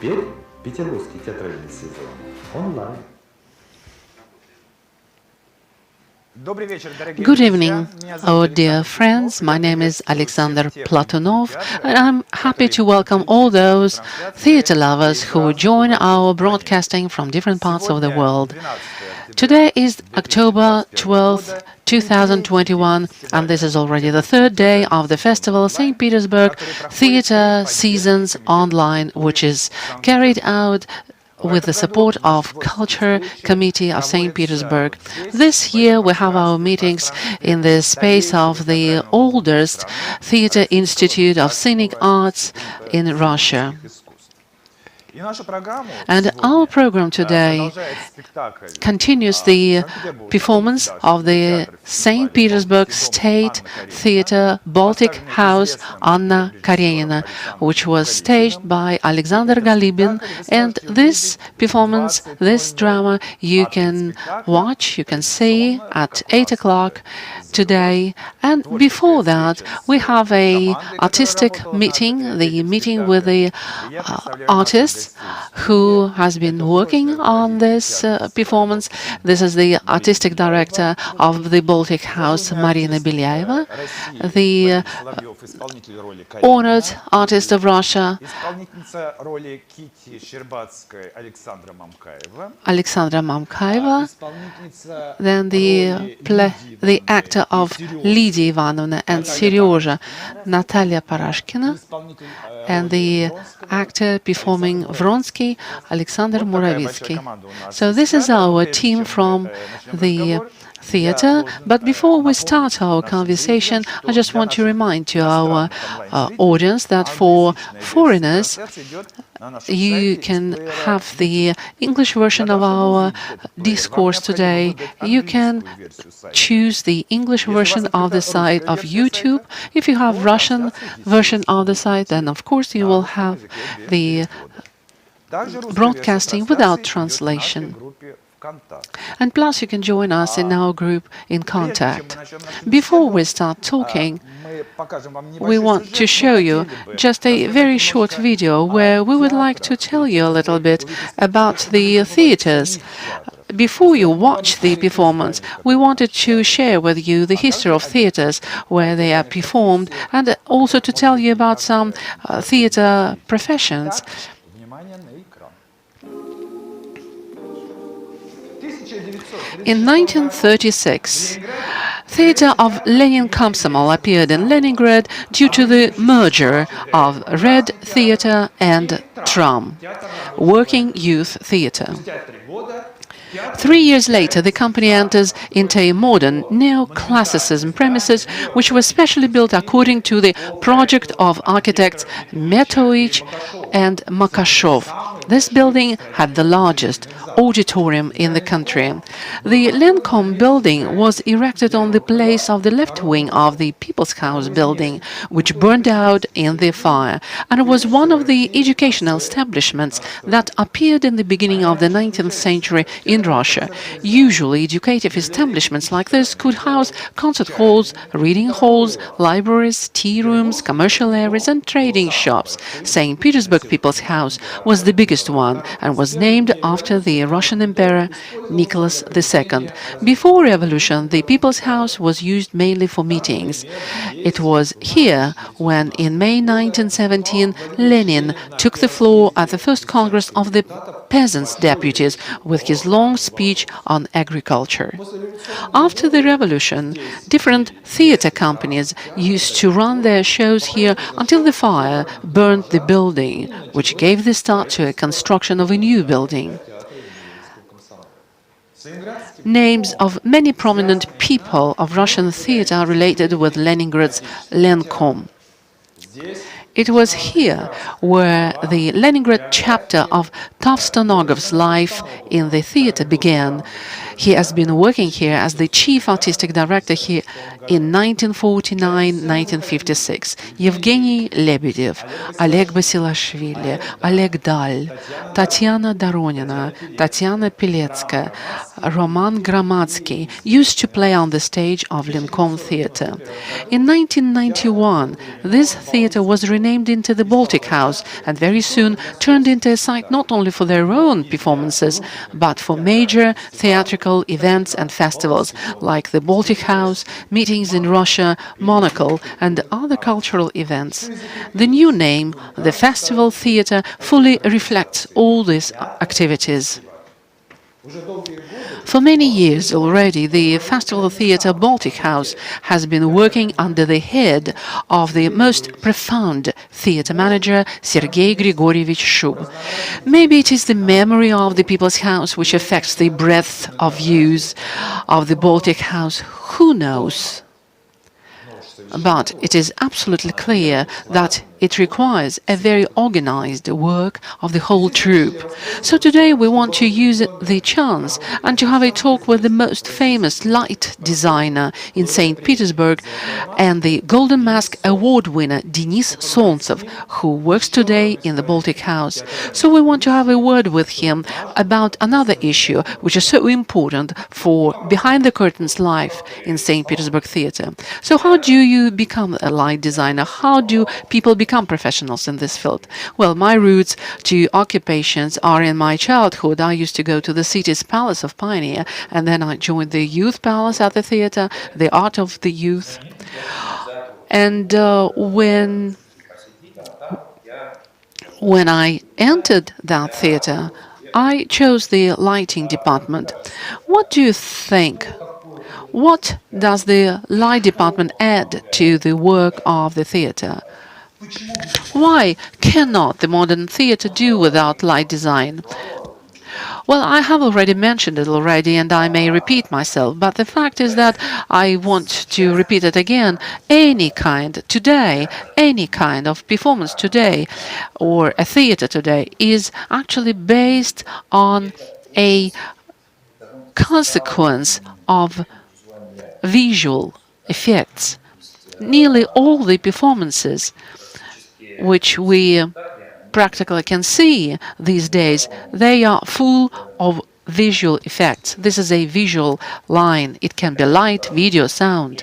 теперь петербургский театральный сезон онлайн. Good evening, our dear friends. My name is Alexander Platonov, and I'm happy to welcome all those theater lovers who join our broadcasting from different parts of the world. Today is October 12th, 2021, and this is already the third day of the festival St. Petersburg Theater Seasons Online, which is carried out with the support of Culture Committee of St. Petersburg. This year we have our meetings in the space of the oldest theater institute of scenic arts in Russia. And our program today continues the performance of the St. Petersburg State Theatre Baltic House Anna Karenina, which was staged by Alexander Galibin. And this performance, this drama, you can watch, you can see at 8 o'clock today. And before that, we have a artistic meeting, the meeting with the artists who has been working on this performance. This is the artistic director of the Baltic House, Marina Belyaeva, the honored artist of Russia, Alexandra Mamkaeva, then the actor of Lidia Ivanovna and Seryoja, Natalia Parashkina, and the actor performing Vronsky Alexandr Muravitsky. So this is our team from the theater. But before we start our conversation, I just want to remind to our audience that for foreigners, you can have the English version of our discourse today. You can choose the English version of the site of YouTube. If you have Russian version of the site, then of course you will have the broadcasting without translation. And plus you can join us in our group in contact. Before we start talking, we want to show you just a very short video where we would like to tell you a little bit about the theaters. Before you watch the performance, we wanted to share with you the history of theaters, where they are performed, and also to tell you about some theater professions. In 1936, theatre of Lenin Komsomol appeared in Leningrad due to the merger of Red Theatre and TRAM, Working Youth Theatre. 3 years later, the company enters into a modern neoclassicism premises, which was specially built according to the project of architects Metovich and Makashov. This building had the largest auditorium in the country. The Lenkom building was erected on the place of the left wing of the People's House building, which burned out in the fire, and was one of the educational establishments that appeared in the beginning of the 19th century in Russia. Usually, educative establishments like this could house concert halls, reading halls, libraries, tea rooms, commercial areas, and trading shops. St. Petersburg People's House was the biggest one and was named after the Russian Emperor Nicholas II. Before revolution, the People's House was used mainly for meetings. It was here when, in May 1917, Lenin took the floor at the first Congress of the Peasants' Deputies with his long speech on agriculture. After the revolution, different theatre companies used to run their shows here until the fire burned the building, which gave the start to a construction of a new building. Names of many prominent people of Russian theatre are related with Leningrad's Lenkom. It was here where the Leningrad chapter of Tavstonogov's life in the theatre began. He has been working here as the chief artistic director here in 1949-1956. Yevgeny Lebedev, Oleg Basilashvili, Oleg Dal, Tatiana Doronina, Tatiana Piletska, Roman Gramadsky used to play on the stage of Lincoln Theatre. In 1991, this theatre was renamed into the Baltic House and very soon turned into a site not only for their own performances, but for major theatrical events and festivals like the Baltic House, meetings in Russia, Monaco, and other cultural events. The new name, the Festival Theatre, fully reflects all these activities. For many years already, the Festival Theatre Baltic House has been working under the head of the most profound theatre manager, Sergei Grigorievich Shub. Maybe it is the memory of the People's House which affects the breadth of views of the Baltic House. Who knows? But it is absolutely clear that it requires a very organized work of the whole troupe. So today we want to use the chance and to have a talk with the most famous light designer in St. Petersburg and the Golden Mask Award winner Denis Solntsev, who works today in the Baltic House. So we want to have a word with him about another issue which is so important for behind the curtains life in St. Petersburg Theatre. So how do you become a light designer? How do people become professionals in this field? Well, my roots to occupations are in my childhood. I used to go to the city's Palace of Pioneer, and then I joined the Youth Palace at the theatre, the Art of the Youth. And when I entered that theatre, I chose the lighting department. What do you think? What does the light department add to the work of the theatre? Why cannot the modern theatre do without light design? Well, I have already mentioned it already, and I may repeat myself, but the fact is that I want to repeat it again. Any kind of performance today, or a theatre today, is actually based on a consequence of visual effects. Nearly all the performances which we practically can see these days, they are full of visual effects. This is a visual line. It can be light, video, sound.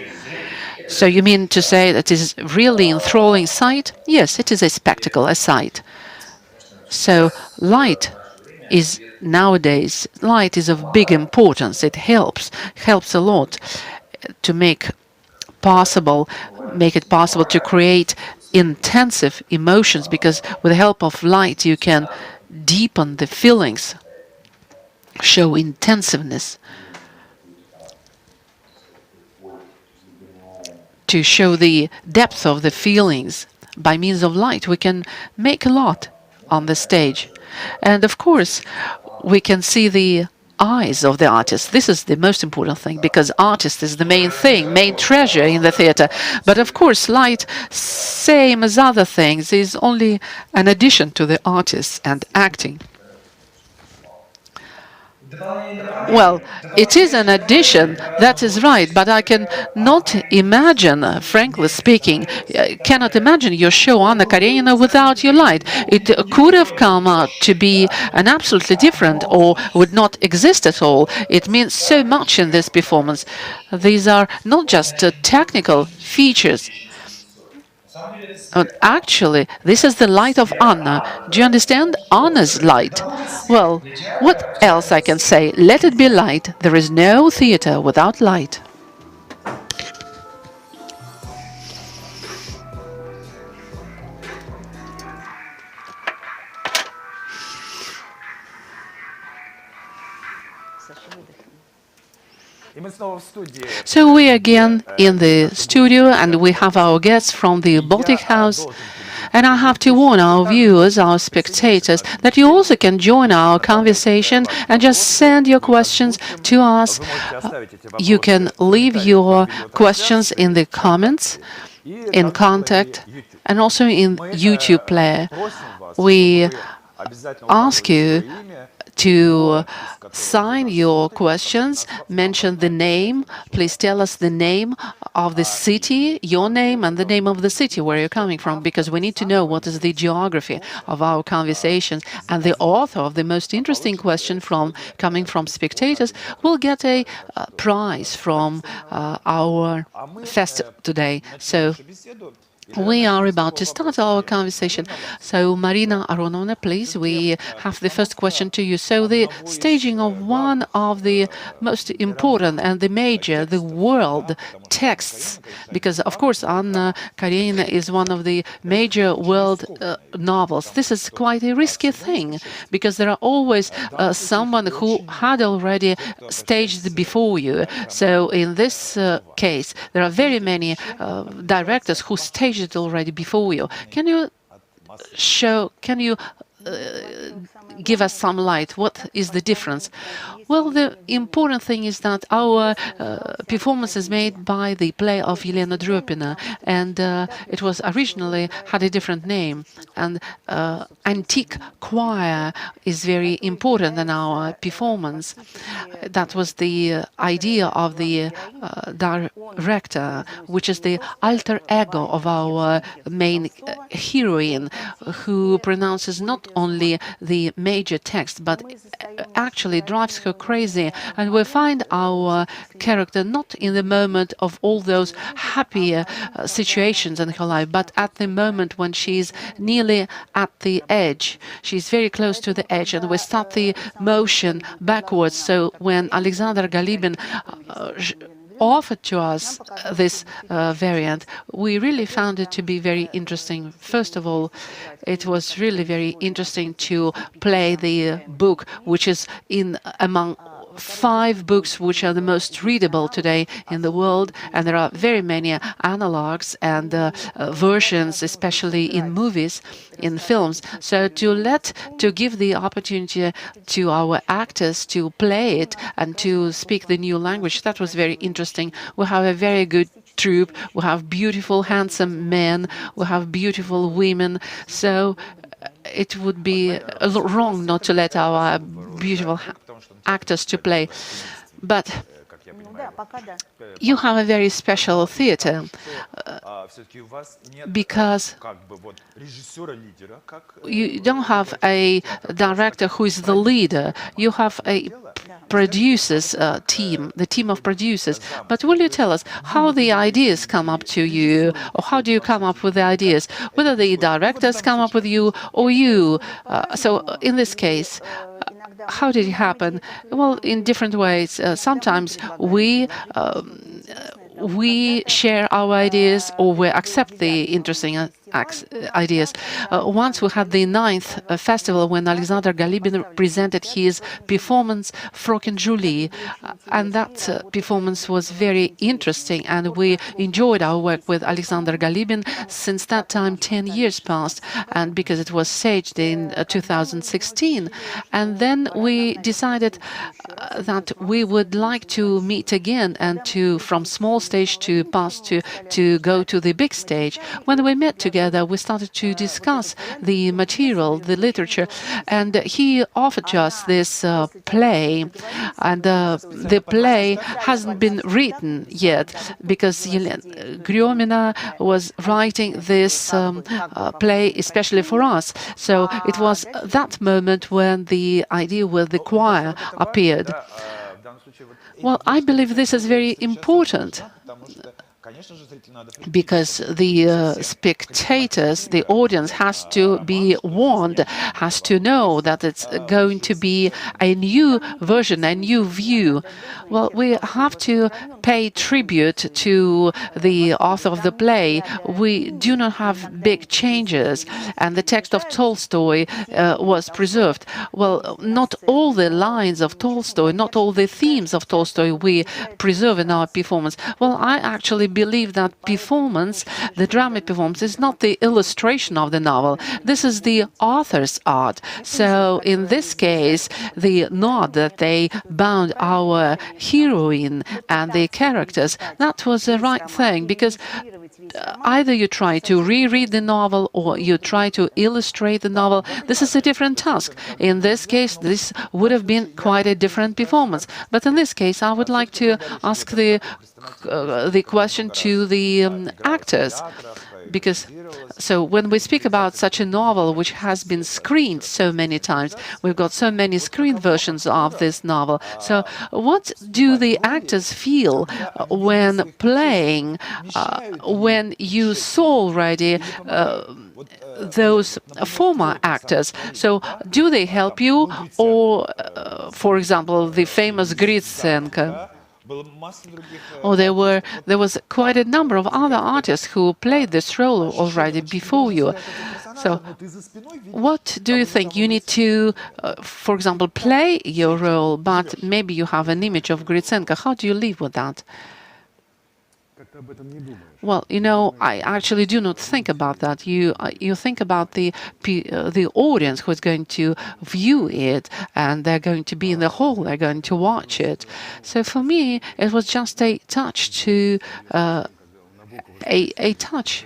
So you mean to say that it is really enthralling sight? Yes, it is a spectacle, a sight. So light is nowadays, light is of big importance. It helps a lot to make it possible to create intensive emotions, because with the help of light you can deepen the feelings, show intensiveness. To show the depth of the feelings by means of light, we can make a lot on the stage. And of course, we can see the eyes of the artist. This is the most important thing, because artist is the main thing, main treasure in the theatre. But of course, light, same as other things, is only an addition to the artist and acting. Well, it is an addition, that is right, but I can not imagine, frankly speaking, cannot imagine your show Anna Karenina without your light. It could have come out to be an absolutely different, or would not exist at all. It means so much in this performance. These are not just technical features. Actually, this is the light of Anna. Do you understand? Anna's light. Well, what else I can say? Let it be light. There is no theatre without light. So we are again in the studio, and we have our guests from the Baltic House. And I have to warn our viewers, our spectators, that you also can join our conversation and just send your questions to us. You can leave your questions in the comments, in contact, and also in YouTube player. We ask you to sign your questions, mention the name. Please tell us the name of the city, your name, and the name of the city where you're coming from, because we need to know what is the geography of our conversations. And the author of the most interesting question coming from spectators will get a prize from our fest today. So we are about to start our conversation. So, Marina Aronovna, please, we have the first question to you. So, the staging of one of the most important and the major, the world texts, because, of course, Anna Karenina is one of the major world novels. This is quite a risky thing, because there are always someone who had already staged before you. So, in this case, there are very many directors who staged it already before you. Can you give us some light? What is the difference? Well, the important thing is that our performance is made by the play of Elena Dropina, and it was originally had a different name. And antique choir is very important in our performance. That was the idea of the director, which is the alter ego of our main heroine, who pronounces not only the major text, but actually drives her crazy. And we find our character not in the moment of all those happy situations in her life, but at the moment when she's nearly at the edge. She's very close to the edge, and we start the motion backwards. So when Alexander Galibin offered to us this variant, we really found it to be very interesting. First of all, it was really very interesting to play the book, which is among 5 books which are the most readable today in the world, and there are very many analogs and versions, especially in movies, in films. So to give the opportunity to our actors to play it and to speak the new language, that was very interesting. We have a very good troupe. We have beautiful, handsome men. We have beautiful women. So it would be wrong not to let our beautiful actors to play. But you have a very special theater because you don't have a director who is the leader. You have a producers team, the team of producers. But will you tell us how the ideas come up to you, or how do you come up with the ideas? Whether the directors come up with you or you. So in this case, how did it happen? Well, in different ways. Sometimes we share our ideas, or we accept the interesting ideas. Once we had the 9th festival when Alexander Galibin presented his performance Frog and Julie, and that performance was very interesting, and we enjoyed our work with Alexander Galibin. Since that time, 10 years passed, and because it was staged in 2016, and then we decided that we would like to meet again and to, from small stage, to pass to go to the big stage. When we met together, we started to discuss the material, the literature, and he offered to us this play, and the play hasn't been written yet because Elena Yur'evich was writing this play especially for us. So it was that moment when the idea with the choir appeared. Well, I believe this is very important, because the spectators, the audience, has to be warned, has to know that it's going to be a new version, a new view. Well, we have to pay tribute to the author of the play. We do not have big changes, and the text of Tolstoy was preserved. Well, not all the lines of Tolstoy, not all the themes of Tolstoy we preserve in our performance. Well, I actually believe that performance, the drama performance, is not the illustration of the novel. This is the author's art. So in this case, the nod that they bound our heroine and the characters, that was the right thing, because either you try to reread the novel or you try to illustrate the novel. This is a different task. In this case, this would have been quite a different performance. But in this case, I would like to ask the question to the actors. Because so when we speak about such a novel which has been screened so many times, we've got so many screen versions of this novel. So what do the actors feel when playing, when you saw already those former actors? So do they help you, or for example, the famous Gritsenko? Or there was quite a number of other artists who played this role already before you. So, what do you think? You need to, for example, play your role, but maybe you have an image of Gritsenko. How do you live with that? Well, I actually do not think about that. You think about the audience who is going to view it, and they're going to be in the hall. They're going to watch it. So for me, it was just a touch to a touch.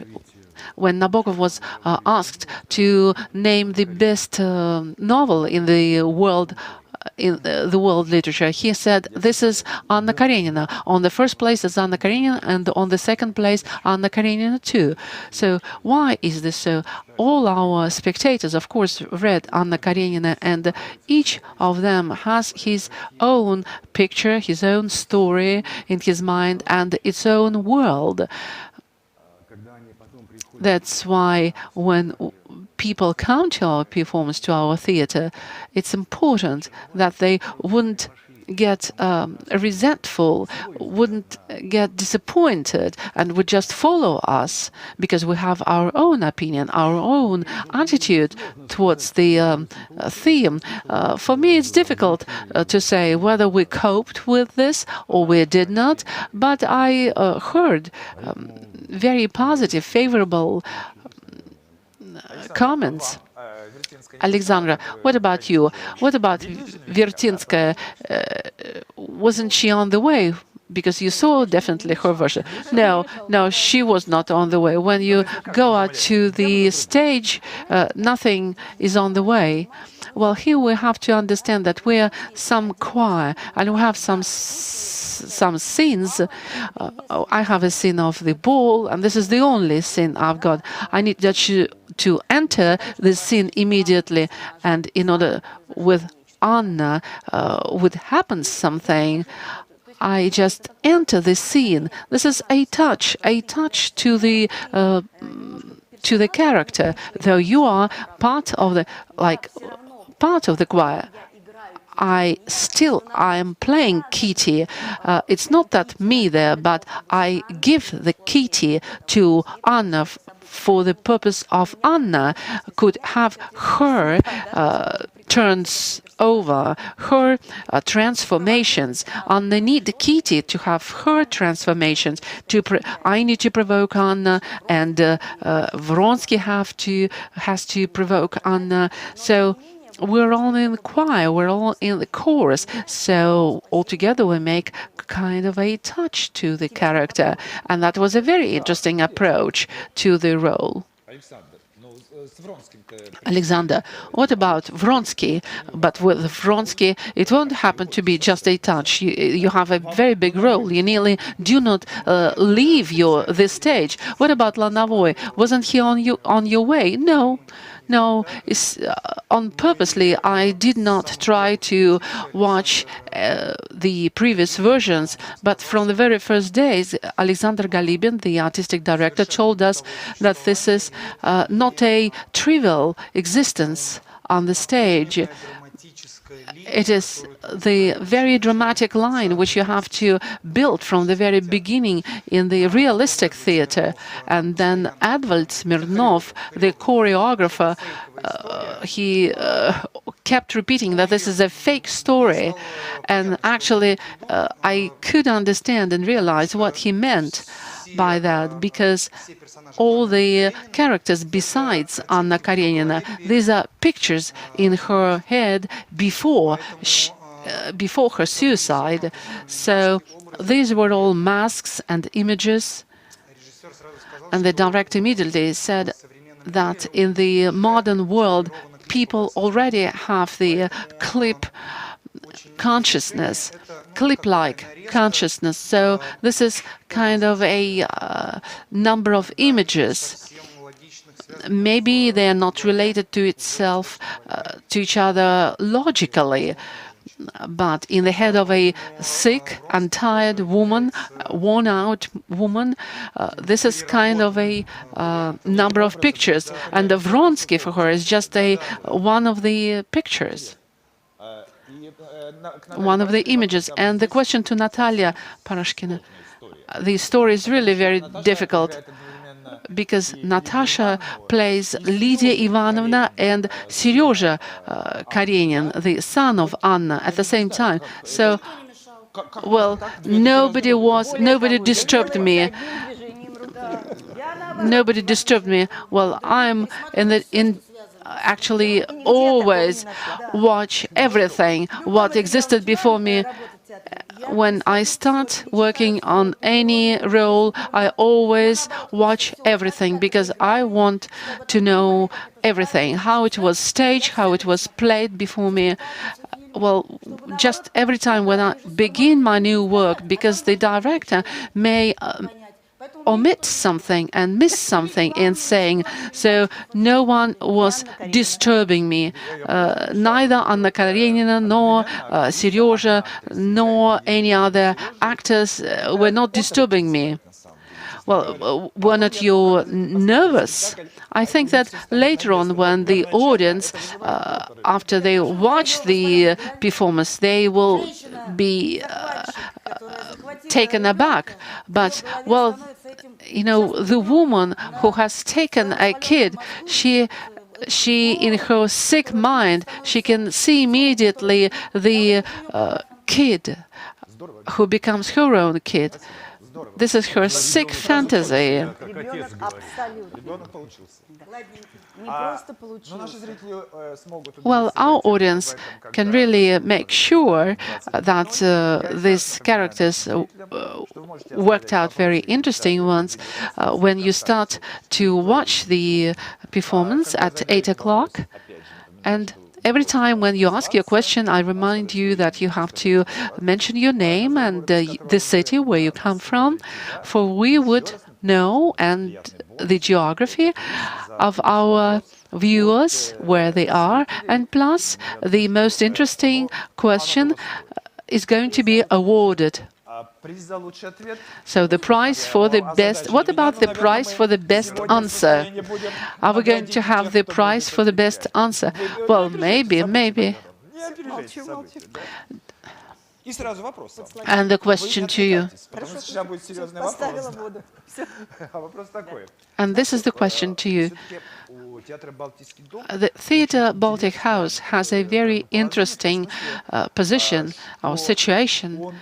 When Nabokov was asked to name the best novel in the world. In the world literature, he said, this is Anna Karenina. On the first place is Anna Karenina, and on the second place, Anna Karenina too. So why is this so? All our spectators, of course, read Anna Karenina, and each of them has his own picture, his own story in his mind, and its own world. That's why when people come to our performance, to our theatre, it's important that they wouldn't get resentful, wouldn't get disappointed, and would just follow us because we have our own opinion, our own attitude towards the theme. For me, it's difficult to say whether we coped with this or we did not, but I heard very positive, favorable comments. Alexandra, what about you? What about Vertinskaya? Wasn't she on the way? Because you saw definitely her version. No, she was not on the way. When you go out to the stage, nothing is on the way. Well, here we have to understand that we're some choir, and we have some scenes. I have a scene of the ball, and this is the only scene I've got. I need that you to enter the scene immediately, and in order with Anna would happen something, I just enter the scene. This is a touch to the character. Though you are part of the choir, I am playing Kitty. It's not that me there, but I give the Kitty to Anna for the purpose of Anna could have her turns over, her transformations. Anna need Kitty to have her transformations. I need to provoke Anna, and Vronsky has to provoke Anna. So we're all in the choir, we're all in the chorus, so altogether we make kind of a touch to the character, and that was a very interesting approach to the role. Alexander, what about Vronsky? But with Vronsky, it won't happen to be just a touch. You have a very big role. You nearly do not leave this stage. What about Lanavoy? Wasn't he on your way? No, on purposely, I did not try to watch the previous versions, but from the very first days, Alexander Galibin, the artistic director, told us that this is not a trivial existence on the stage. It is the very dramatic line which you have to build from the very beginning in the realistic theater. And then Edvald Smirnov, the choreographer, he kept repeating that this is a fake story. And actually, I could understand and realize what he meant by that, because all the characters besides Anna Karenina, these are pictures in her head before her suicide. So these were all masks and images. And the director immediately said that in the modern world, people already have the clip consciousness, clip-like consciousness. So this is kind of a number of images. Maybe they are not related to itself, to each other logically, but in the head of a sick and tired woman, worn-out woman, this is kind of a number of pictures. And the Vronsky for her is just one of the pictures, one of the images. And the question to Natalia Parashkina, the story is really very difficult, because Natasha plays Lidia Ivanovna and Serezha Karenin, the son of Anna, at the same time. So, well, nobody disturbed me. Nobody disturbed me. Well, I'm actually always watch everything what existed before me. When I start working on any role, I always watch everything, because I want to know everything, how it was staged, how it was played before me. Well, just every time when I begin my new work, because the director may omit something and miss something in saying, so no one was disturbing me. Neither Anna Karenina nor Serezha nor any other actors were not disturbing me. Well, were not you nervous? I think that later on, when the audience, after they watch the performance, they will be taken aback. But, well, you know, the woman who has taken a kid, she in her sick mind, she can see immediately the kid who becomes her own kid. This is her sick fantasy. Well, our audience can really make sure that these characters worked out very interesting ones when you start to watch the performance at 8 o'clock. And every time when you ask your question, I remind you that you have to mention your name and the city where you come from, for we would know, and the geography of our viewers, where they are, and plus the most interesting question is going to be awarded. So the prize for the best... What about the prize for the best answer? Are we going to have the prize for the best answer? Well, maybe. And the question to you. And this is the question to you. The Theatre Baltic House has a very interesting position or situation,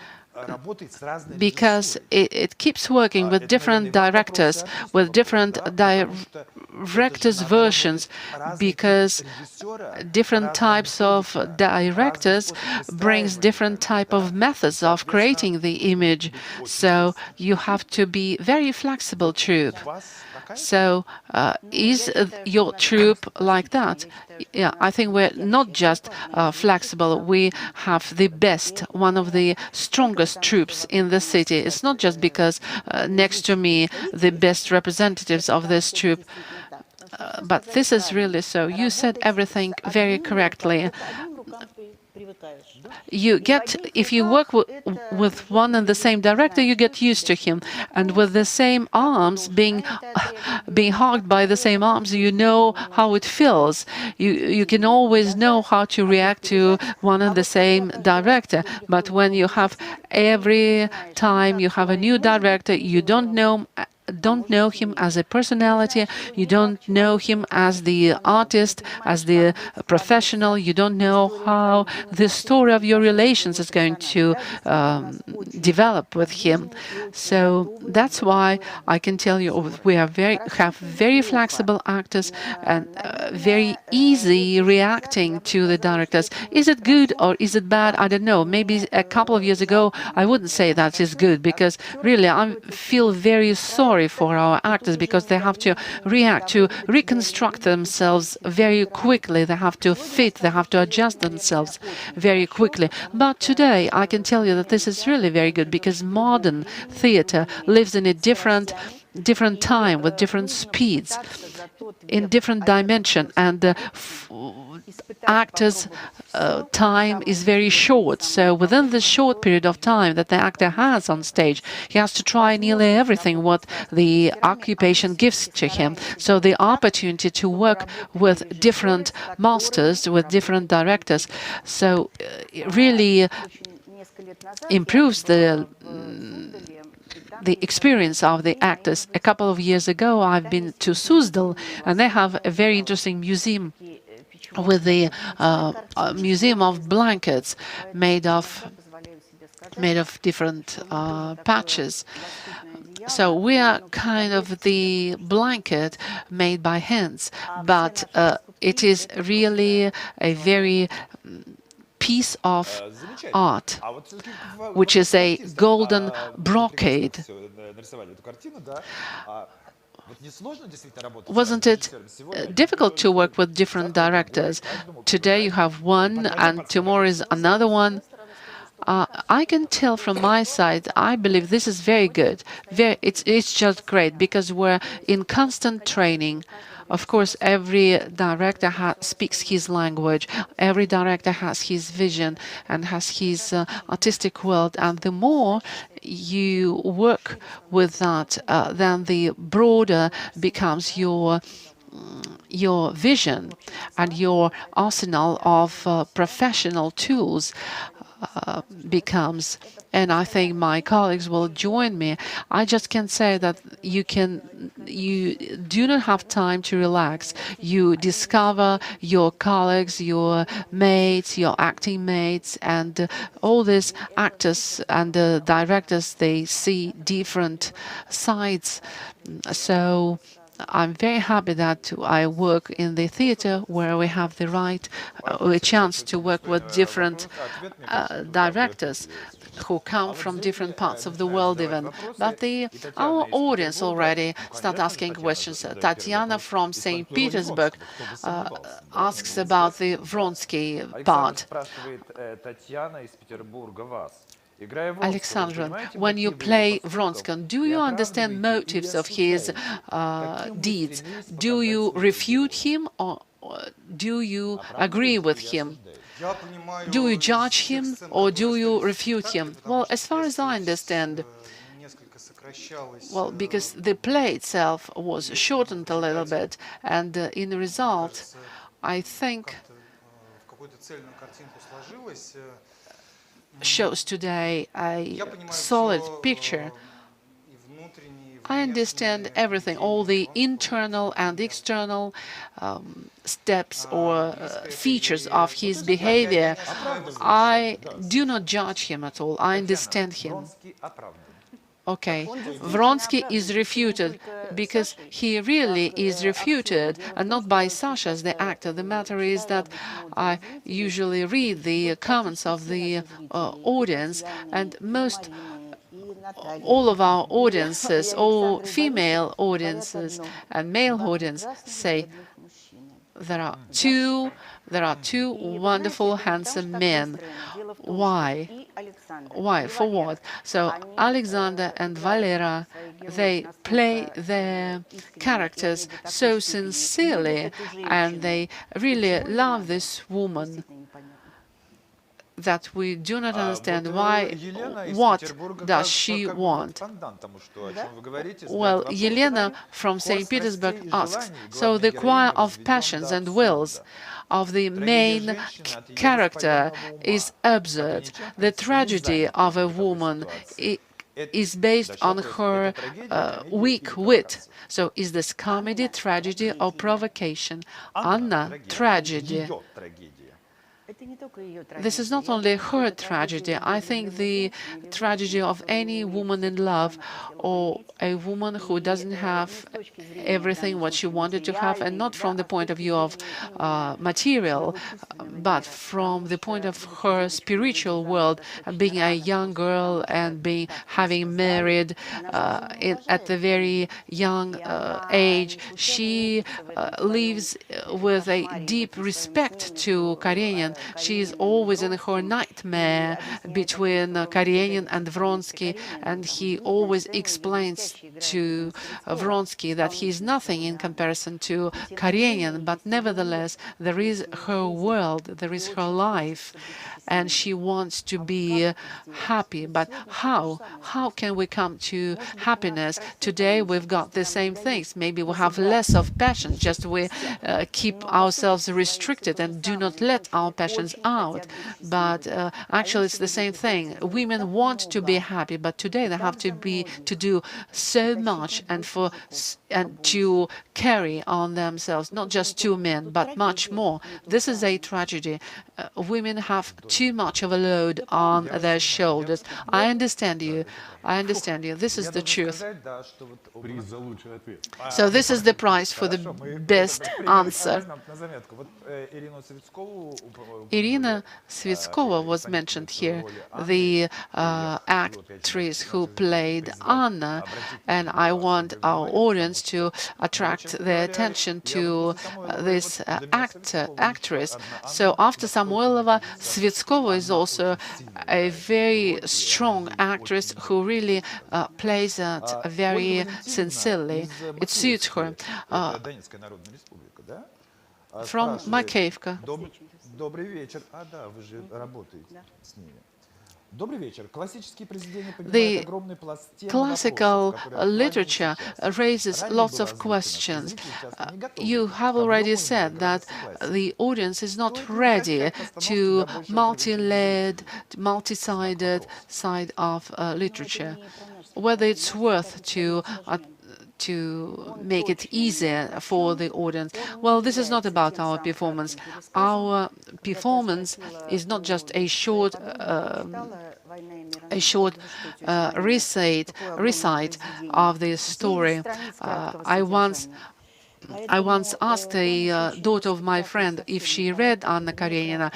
because it keeps working with different directors, with different directors' versions, because different types of directors brings different type of methods of creating the image. So you have to be very flexible troupe. So is your troupe like that? Yeah, I think we're not just flexible. We have the best, one of the strongest troops in the city. It's not just because next to me the best representatives of this troop, but this is really so. You said everything very correctly. You get, if you work with one and the same director, you get used to him, and with the same arms being hugged by the same arms, you know how it feels. You can always know how to react to one and the same director. But when you have every time you have a new director, you don't know him as a personality, you don't know him as the artist, as the professional, you don't know how the story of your relations is going to develop with him. So that's why I can tell you we have very flexible actors and very easy reacting to the directors. Is it good or is it bad? I don't know. Maybe a couple of years ago I wouldn't say that is good, because really I feel very sorry worry for our actors because they have to react, to reconstruct themselves very quickly. They have to fit, they have to adjust themselves very quickly. But today, I can tell you that this is really very good because modern theater lives in a different time with different speeds, in different dimension, and actors' time is very short. So within this short period of time that the actor has on stage, he has to try nearly everything what the occupation gives to him. So the opportunity to work with different masters, with different directors, so really improves the experience of the actors. A couple of years ago, I've been to Suzdal, and they have a very interesting museum with the museum of blankets made of different patches. So we are kind of the blanket made by hands, but it is really a very piece of art, which is a golden brocade. Wasn't it difficult to work with different directors? Today you have one and tomorrow is another one. I can tell from my side, I believe this is very good. It's just great because we're in constant training. Of course, every director speaks his language. Every director has his vision and has his artistic world. And the more you work with that, then the broader becomes your vision and your arsenal of professional tools becomes. And I think my colleagues will join me. I just can say that you do not have time to relax. You discover your colleagues, your mates, your acting mates, and all these actors and directors, they see different sides. So I'm very happy that I work in the theater where we have the right chance to work with different directors who come from different parts of the world even. But our audience already start asking questions. Tatiana from St. Petersburg asks about the Vronsky part. Alexandra, when you play Vronsky, do you understand motives of his deeds? Do you refute him or do you agree with him? Do you judge him or do you refute him? Well, as far as I understand, well, because the play itself was shortened a little bit, and in the result, I think shows today a solid picture. I understand everything, all the internal and external steps or features of his behavior. I do not judge him at all. I understand him. Okay, Vronsky is refuted because he really is refuted, and not by Sasha as the actor. The matter is that I usually read the comments of the audience, and all of our audiences, all female audiences and male audience say there are two wonderful, handsome men. Why? Why? For what? So Alexandra and Valera, they play their characters so sincerely, and they really love this woman that we do not understand what does she want. Well, Yelena from St. Petersburg asks, so the choir of passions and wills of the main character is absurd. The tragedy of a woman is based on her weak wit. So is this comedy, tragedy, or provocation? Anna, tragedy. this is not only her tragedy. I think the tragedy of any woman in love, or a woman who doesn't have everything what she wanted to have, and not from the point of view of material, but from the point of her spiritual world, being a young girl and having married at the very young age. She lives with a deep respect to Karenin. She is always in her nightmare between Karenin and Vronsky, and he always explains to Vronsky that he is nothing in comparison to Karenin, but nevertheless there is her world, there is her life, and she wants to be happy. But how? How can we come to happiness? Today we've got the same things. Maybe we have less of passion, just we keep ourselves restricted and do not let our passions out. But actually it's the same thing. Women want to be happy, but today they have to do so much and to carry on themselves, not just two men, but much more. This is a tragedy. Women have too much of a load on their shoulders. I understand you. I understand you. This is the truth. So this is the prize for the best answer. Irina Svitskova was mentioned here, the actress who played Anna, and I want our audience to attract their attention to this actress. So after Samoilova, Svitskova is also a very strong actress who really plays it very sincerely. It suits her. From Mamkaeva. The classical literature raises lots of questions. You have already said that the audience is not ready to multi-layered, multi-sided side of literature. Whether it's worth to make it easier for the audience. Well, this is not about our performance. Our performance is not just a short recite of the story. I once asked a daughter of my friend if she read Anna Karenina.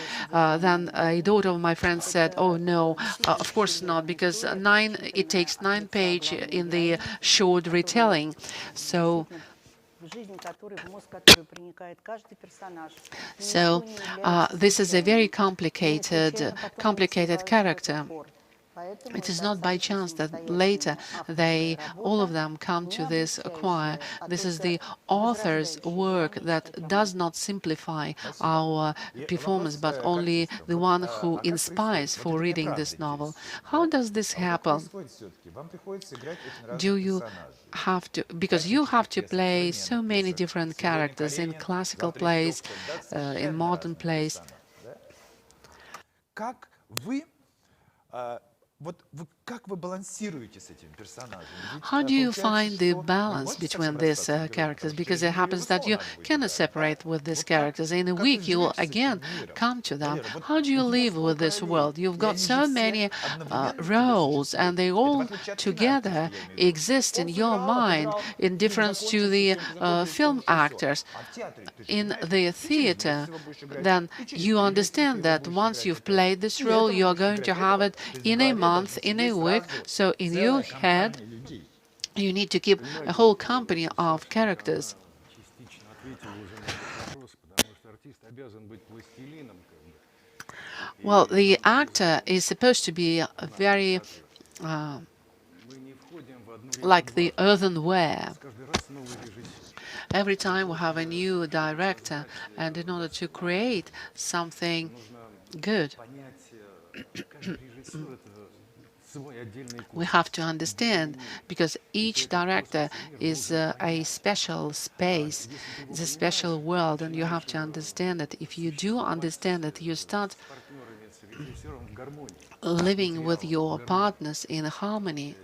Then a daughter of my friend said, "Oh no, of course not, because it takes 9 pages in the short retelling." So this is a very complicated character. It is not by chance that later all of them come to this choir. This is the author's work that does not simplify our performance, but only the one who inspires for reading this novel. How does this happen? Do you have to, because you have to play so many different characters in classical plays, in modern plays. How do you find the balance between these characters? Because it happens that you cannot separate with these characters. In a week, you will again come to them. How do you live with this world? You've got so many roles, and they all together exist in your mind, in difference to the film actors. In the theater, then you understand that once you've played this role, you are going to have it in a month, in a week. So in your head, you need to keep a whole company of characters. Well, the actor is supposed to be very like the earthenware. Every time we have a new director, and in order to create something good, we have to understand, because each director is a special space, it's a special world, and you have to understand it. If you do understand it, you start living with your partners in harmony.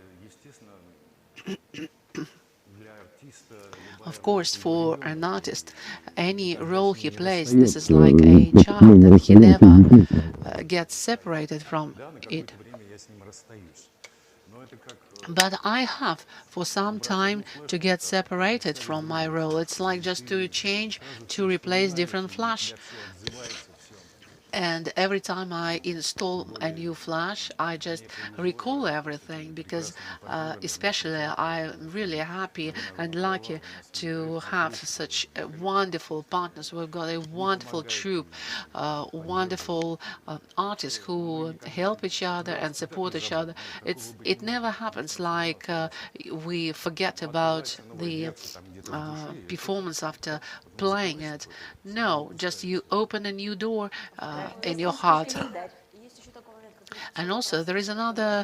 Of course, for an artist, any role he plays, this is like a child, and he never gets separated from it. But I have for some time to get separated from my role. It's like just to change, to replace different flash. And every time I install a new flash, I just recall everything because especially I'm really happy and lucky to have such wonderful partners. We've got a wonderful troupe, wonderful artists who help each other and support each other. It never happens like we forget about the performance after playing it. No, just you open a new door in your heart. And also there is another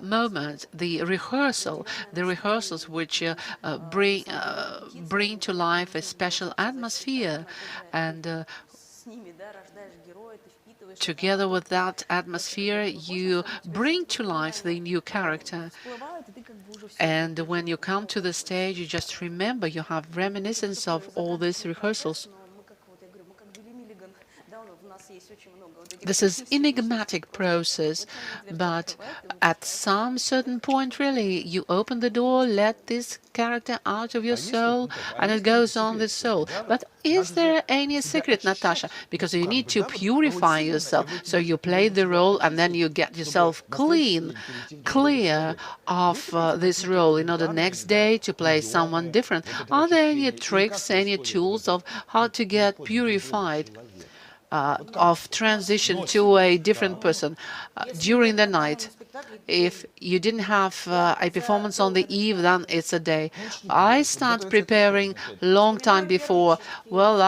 moment, the rehearsals which bring to life a special atmosphere, and together with that atmosphere you bring to life the new character. And when you come to the stage, you just remember, you have reminiscence of all these rehearsals. This is enigmatic process, but at some certain point, really, you open the door, let this character out of your soul, and it goes on the soul. But is there any secret, Natasha? Because you need to purify yourself. So you play the role, and then you get yourself clear of this role in order next day to play someone different. Are there any tricks, any tools of how to get purified? Of transition to a different person during the night. If you didn't have a performance on the eve, then it's a day. I start preparing long time before. Well,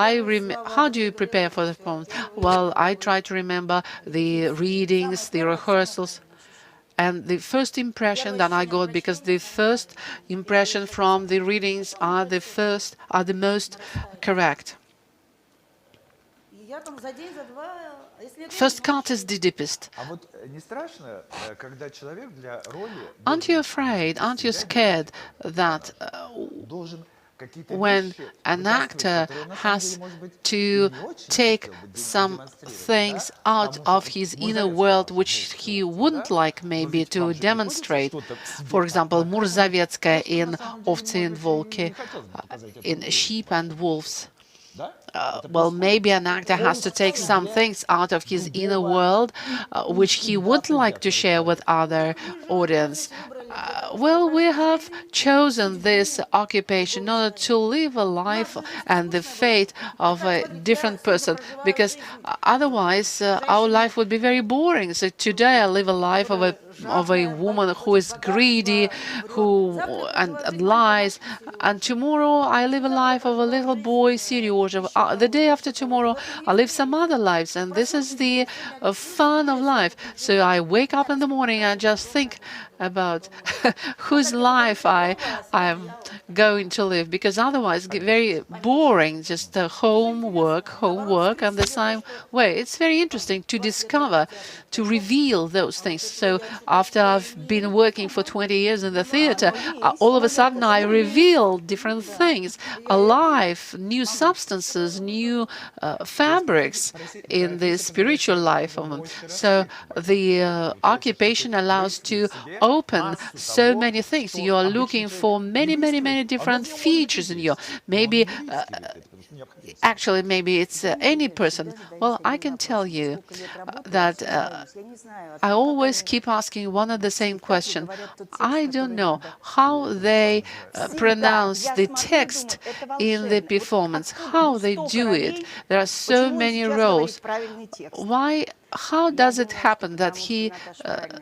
how do you prepare for the performance? Well, I try to remember the readings, the rehearsals, and the first impression that I got, because the first impression from the readings are the most correct. First cut is the deepest. Aren't you afraid, aren't you scared that when an actor has to take some things out of his inner world which he wouldn't like maybe to demonstrate? For example, Murzavetskaya in Ovцы and Volki, in Sheep and Wolves. Well, maybe an actor has to take some things out of his inner world which he would like to share with other audience. Well, we have chosen this occupation in order to live a life and the fate of a different person, because otherwise our life would be very boring. So today I live a life of a woman who is greedy, who and lies, and tomorrow I live a life of a little boy, Seryoja. The day after tomorrow I live some other lives, and this is the fun of life. So I wake up in the morning and just think about whose life I'm going to live, because otherwise it's very boring, just homework, and the same way. It's very interesting to discover, to reveal those things. So after I've been working for 20 years in the theater, all of a sudden I reveal different things, alive, new substances, new fabrics in the spiritual life of them. So the occupation allows to open so many things. You are looking for many different features in you. Maybe actually, maybe it's any person. Well, I can tell you that I always keep asking one and the same question. I don't know how they pronounce the text in the performance, how they do it. There are so many roles. Why? How does it happen that he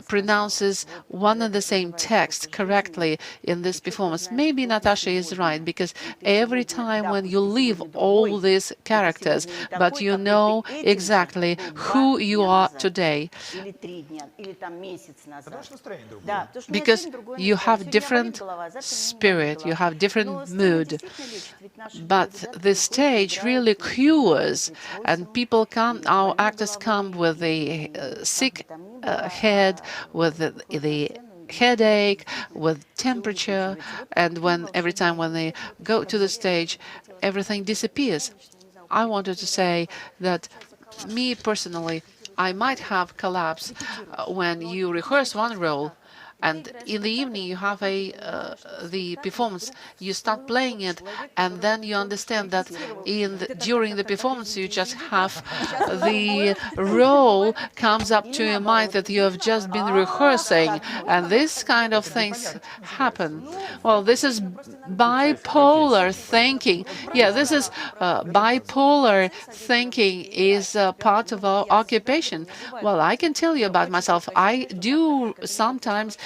pronounces one and the same text correctly in this performance? Maybe Natasha is right, because every time when you leave all these characters, but you know exactly who you are today, because you have different spirit, you have different mood. But the stage really cures, and people come, our actors come with the sick head, with the headache, with temperature, and every time when they go to the stage, everything disappears. I wanted to say that me personally, I might have collapse when you rehearse one role, and in the evening you have the performance. You start playing it, and then you understand that during the performance you just have the role comes up to your mind that you have just been rehearsing, and this kind of things happen. Well, this is bipolar thinking. Yeah, this is bipolar thinking is part of our occupation. Well, I can tell you about myself. I do sometimes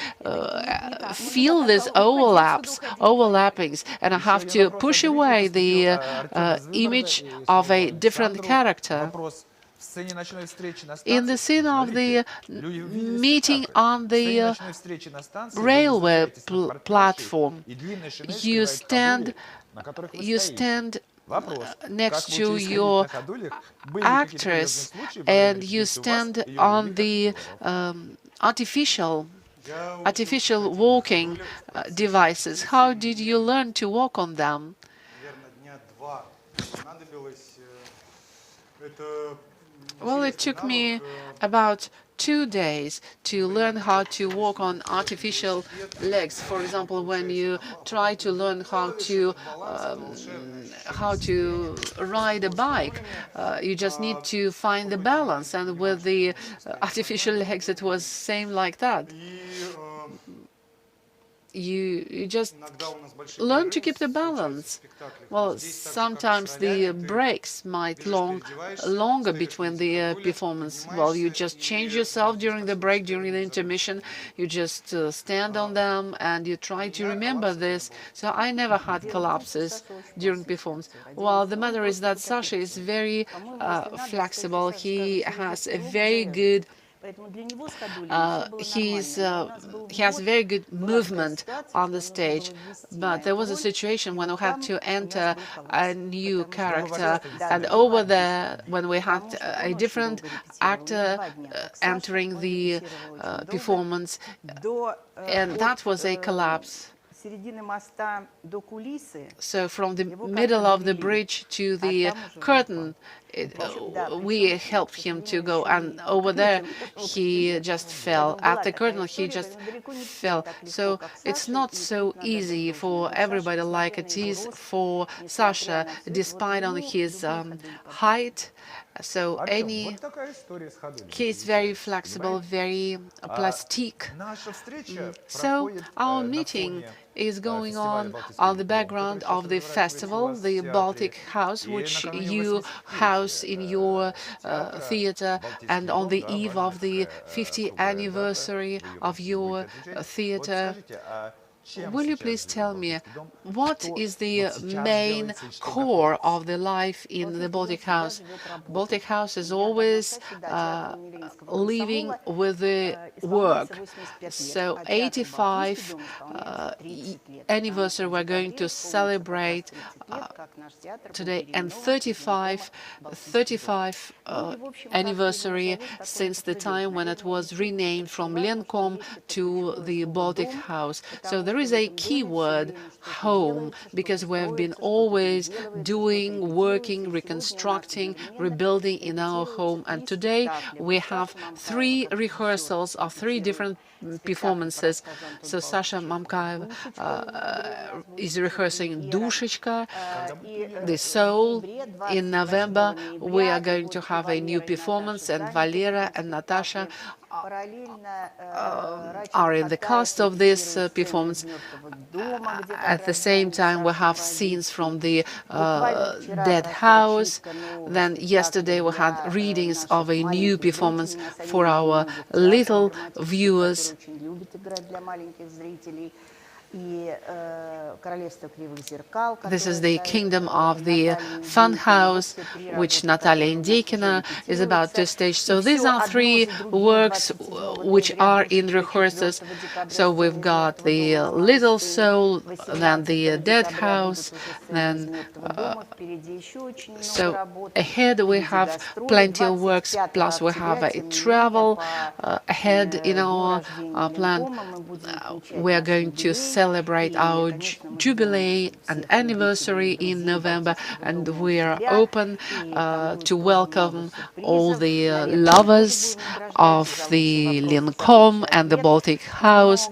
feel these overlappings, and I have to push away the image of a different character. In the scene of the meeting on the railway platform, you stand next to your actress, and you stand on the artificial walking devices. How did you learn to walk on them? Well, it took me about 2 days to learn how to walk on artificial legs. For example, when you try to learn how to ride a bike, you just need to find the balance, and with the artificial legs, it was same like that. You just learn to keep the balance. Well, sometimes the breaks might longer between the performance. Well, you just change yourself during the break, during the intermission. You just stand on them, and you try to remember this. So I never had collapses during performance. Well, the matter is that Sasha is very flexible. He has a very good he has very good movement on the stage, but there was a situation when we had to enter a new character, and over there, when we had a different actor entering the performance, and that was a collapse. So from the middle of the bridge to the curtain, we helped him to go, and over there he just fell. At the curtain he just fell. So it's not so easy for everybody like it is for Sasha, despite on his height. So he's very flexible, very plastic. So our meeting is going on the background of the festival, the Baltic House, which you house in your theater, and on the eve of the 50th anniversary of your theater. Will you please tell me, what is the main core of the life in the Baltic House? Baltic House is always living with the work. So 85 anniversary we're going to celebrate today, and 35 anniversary since the time when it was renamed from Lenkom to the Baltic House. So there is a key word, home, because we have been always doing, working, reconstructing, rebuilding in our home. And today we have 3 rehearsals of 3 different performances. So Sasha Mamkaeva is rehearsing Dushechka, the Soul. In November we are going to have a new performance, and Valera and Natasha are in the cast of this performance. At the same time, we have scenes from the Dead House. Then yesterday we had readings of a new performance for our little viewers. This is the Kingdom of the Fun House, which Natalia Yurievna is about to stage. So these are three works which are in rehearsals. So we've got the Little Soul, then the Dead House, then so ahead we have plenty of works, plus we have a travel ahead in our plan. We are going to celebrate our jubilee and anniversary in November, and we are open to welcome all the lovers of the Lincoln and the Baltic House.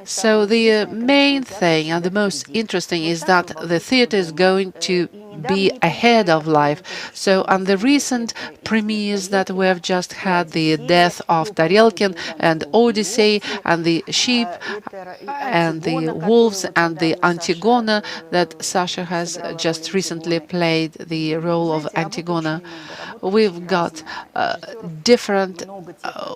So the main thing and the most interesting is that the theater is going to be ahead of life. So on the recent premieres that we have just had, the death of Tarelkin and Odyssey and the sheep and the wolves and the Antigona, that Sasha has just recently played the role of Antigona. We've got different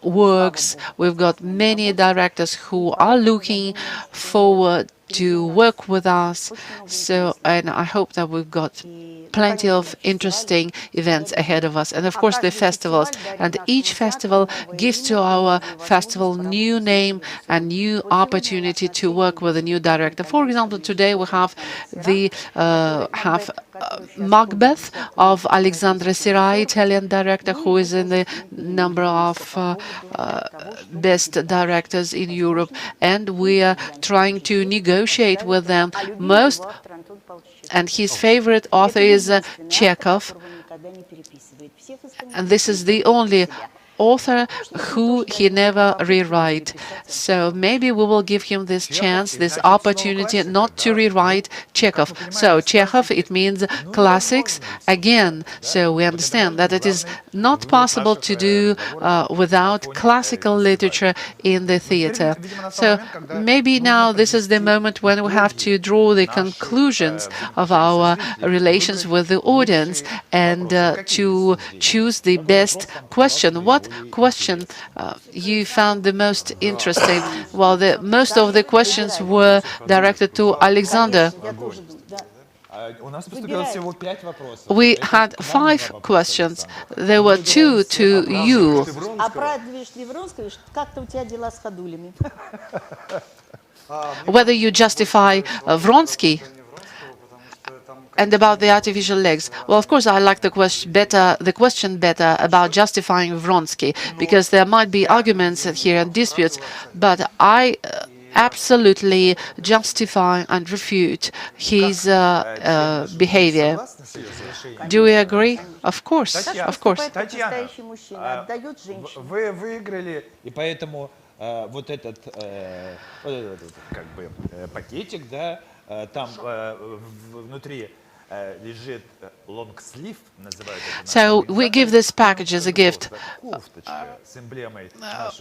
works. We've got many directors who are looking forward to work with us. So, and I hope that we've got plenty of interesting events ahead of us, and of course the festivals. And each festival gives to our festival new name and new opportunity to work with a new director. For example, today we have the Macbeth of Alexandra, Italian director, who is in the number of best directors in Europe, and we are trying to negotiate with them. And his favorite author is Chekhov, and this is the only author who he never rewrite. So maybe we will give him this chance, this opportunity not to rewrite Chekhov. So Chekhov, it means classics again. So we understand that it is not possible to do without classical literature in the theater. So maybe now this is the moment when we have to draw the conclusions of our relations with the audience and to choose the best question. What question you found the most interesting? Well, most of the questions were directed to Alexander. We had 5 questions. There were 2 to you. Whether you justify Vronsky and about the artificial legs. Well, of course, I like the question better about justifying Vronsky, because there might be arguments here and disputes, but I absolutely justify and refute his behavior. Do we agree? Of course, of course. Вот этот как бы пакетик, да, там внутри лежит long sleeve, называют это. So we give this package as a gift.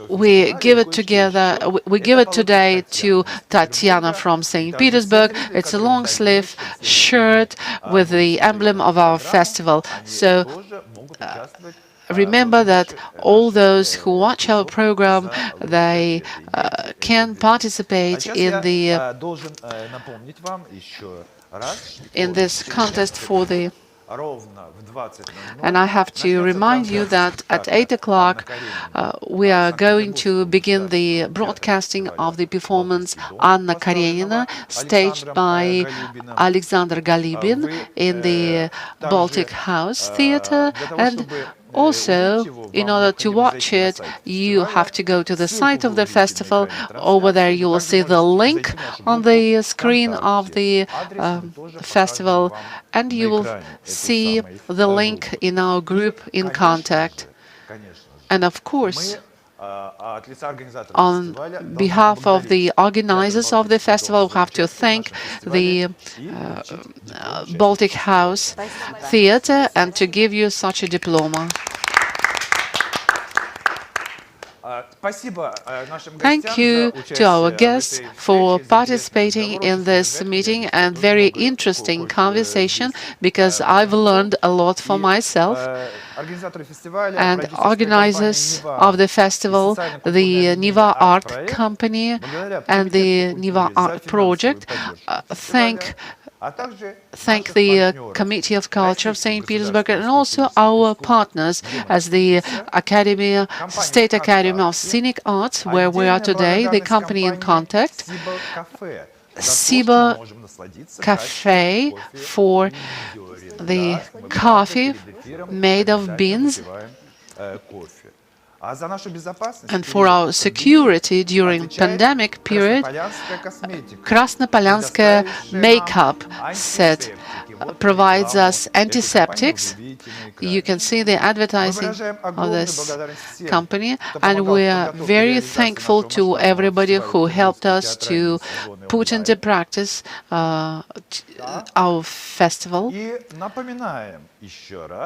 We give it together. We give it today to Tatiana from St. Petersburg. It's a long sleeve shirt with the emblem of our festival. So remember that all those who watch our program, they can participate in this contest for the. And I have to remind you that at 8 o'clock we are going to begin the broadcasting of the performance Anna Karenina, staged by Alexander Galibin in the Baltic House Theatre. And also, in order to watch it, you have to go to the site of the festival. Over there you will see the link on the screen of the festival, and you will see the link in our group in contact. And of course, on behalf of the organizers of the festival, we have to thank the Baltic House Theatre and to give you such a diploma. Thank you to our guests for participating in this meeting and very interesting conversation, because I've learned a lot for myself. And organizers of the festival, the Neva-Art company and the Neva-Art project, thank the Committee of Culture of St. Petersburg and also our partners as the State Academy of Scenic Arts, where we are today, the company in contact, Siba Cafe for the coffee made of beans, and for our security during pandemic period, Krasnopolyanskaya makeup set provides us antiseptics. You can see the advertising of this company, and we are very thankful to everybody who helped us to put into practice our festival.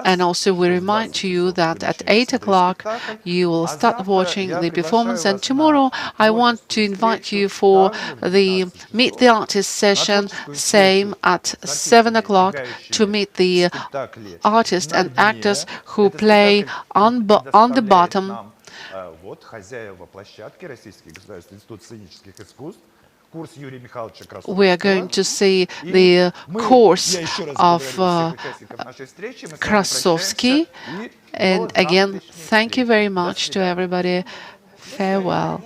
And also we remind you that at 8 o'clock you will start watching the performance, and tomorrow I want to invite you for the Meet the Artist session, same at 7 o'clock, to meet the artists and actors who play on the bottom. We are going to see the course of Krasovsky. And again, thank you very much to everybody. Farewell.